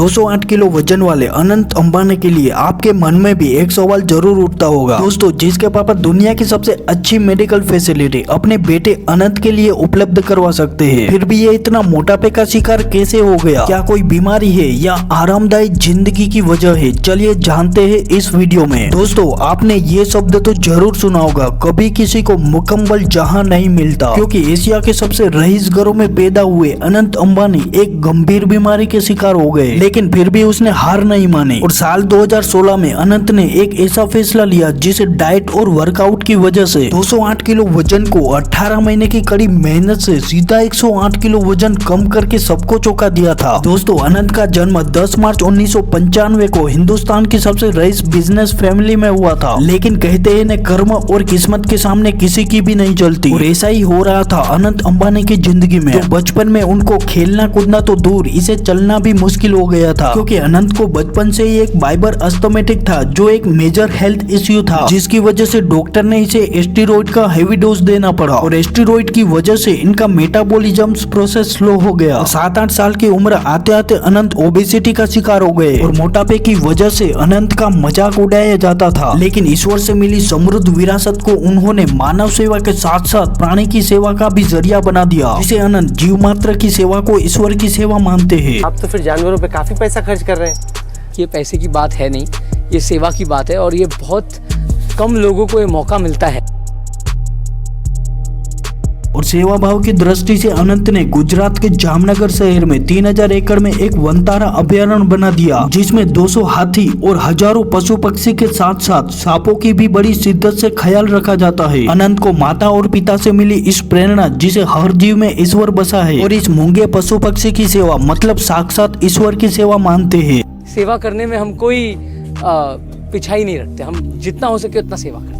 208 kilo वजन वाले अनंत अंबानी के लिए आपके मन में भी एक सवाल जरूर उठता होगा दोस्तों, जिसके पापा दुनिया की सबसे अच्छी मेडिकल फैसिलिटी अपने बेटे अनंत के लिए उपलब्ध करवा सकते हैं, फिर भी ये इतना मोटापे का शिकार कैसे हो गया? क्या कोई बीमारी है या आरामदायी जिंदगी की वजह है? चलिए जानते हैं इस वीडियो में। दोस्तों, आपने ये शब्द तो जरूर सुना होगा, कभी किसी को मुकम्मल जहां नहीं मिलता, क्योंकि एशिया के सबसे रईस घरों में पैदा हुए अनंत अंबानी एक गंभीर बीमारी के शिकार हो गए, लेकिन फिर भी उसने हार नहीं मानी और साल 2016 में अनंत ने एक ऐसा फैसला लिया जिसे डाइट और वर्कआउट की वजह से 208 किलो वजन को 18 महीने की कड़ी मेहनत से सीधा 108 किलो वजन कम करके सबको चौंका दिया था। दोस्तों, अनंत का जन्म 10 मार्च 1995 को हिंदुस्तान की सबसे रईस बिजनेस फैमिली में हुआ था, लेकिन कहते हैं न कर्म और किस्मत के सामने किसी की भी नहीं चलती, और ऐसा ही हो रहा था अनंत अंबानी की जिंदगी में। तो बचपन में उनको खेलना कूदना तो दूर, इसे चलना भी मुश्किल हो गया था, क्योंकि अनंत को बचपन से ही एक बाइबर अस्थमेटिक था, जो एक मेजर हेल्थ इश्यू था, जिसकी वजह से डॉक्टर ने इसे एस्टेरॉइड का हेवी डोज देना पड़ा, और एस्टेरॉइड की वजह से इनका मेटाबॉलिज्म प्रोसेस स्लो हो गया। 7-8 साल की उम्र आते आते अनंत ओबेसिटी का शिकार हो गए, और मोटापे की वजह से अनंत का मजाक उड़ाया जाता था। लेकिन ईश्वर से मिली समृद्ध विरासत को उन्होंने मानव सेवा के साथ साथ प्राणी की सेवा का भी जरिया बना दिया, जिसे अनंत जीव मात्र की सेवा को ईश्वर की सेवा मानते हैं। आप तो फिर जानवरों पे काफी पैसा खर्च कर रहे हैं। ये पैसे की बात है नहीं, ये सेवा की बात है, और ये बहुत कम लोगों को ये मौका मिलता है। और सेवा भाव की दृष्टि से अनंत ने गुजरात के जामनगर शहर में 3000 एकड़ में एक वनतारा अभयारण्य बना दिया, जिसमें 200 हाथी और हजारों पशु पक्षी के साथ साथ सांपों की भी बड़ी शिद्दत से ख्याल रखा जाता है। अनंत को माता और पिता से मिली इस प्रेरणा, जिसे हर जीव में ईश्वर बसा है, और इस मूंगे पशु पक्षी की सेवा मतलब साक्षात ईश्वर की सेवा मानते हैं। सेवा करने में हम कोई पिछाई नहीं रखते, हम जितना हो सके उतना सेवा करते हैं।